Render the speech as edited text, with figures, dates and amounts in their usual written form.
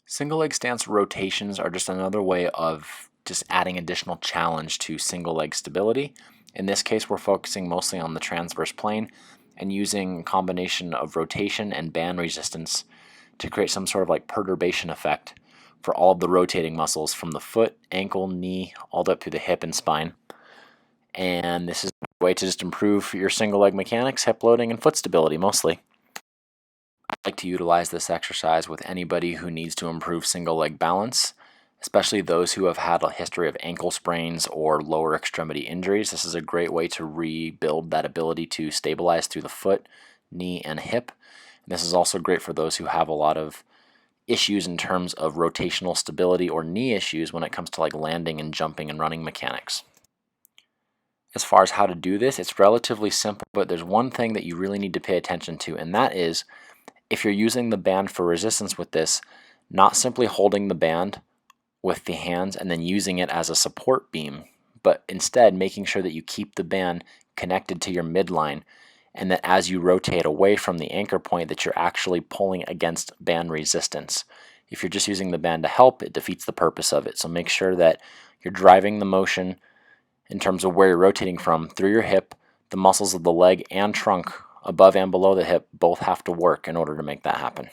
Single leg stance rotations are just another way of just adding additional challenge to single leg stability. In this case, we're focusing mostly on the transverse plane and using a combination of rotation and band resistance to create some sort of like perturbation effect for all of the rotating muscles from the foot, ankle, knee, all the way up to the hip and spine. And this is a way to just improve your single leg mechanics, hip loading, and foot stability mostly. I like to utilize this exercise with anybody who needs to improve single leg balance, especially those who have had a history of ankle sprains or lower extremity injuries. This is a great way to rebuild that ability to stabilize through the foot, knee, and hip. And this is also great for those who have a lot of issues in terms of rotational stability or knee issues when it comes to like landing and jumping and running mechanics. As far as how to do this, it's relatively simple, but there's one thing that you really need to pay attention to, and that is if you're using the band for resistance with this, not simply holding the band with the hands and then using it as a support beam, but instead making sure that you keep the band connected to your midline, and that as you rotate away from the anchor point that you're actually pulling against band resistance. If you're just using the band to help, it defeats the purpose of it. So make sure that you're driving the motion in terms of where you're rotating from through your hip. The muscles of the leg and trunk above and below the hip both have to work in order to make that happen.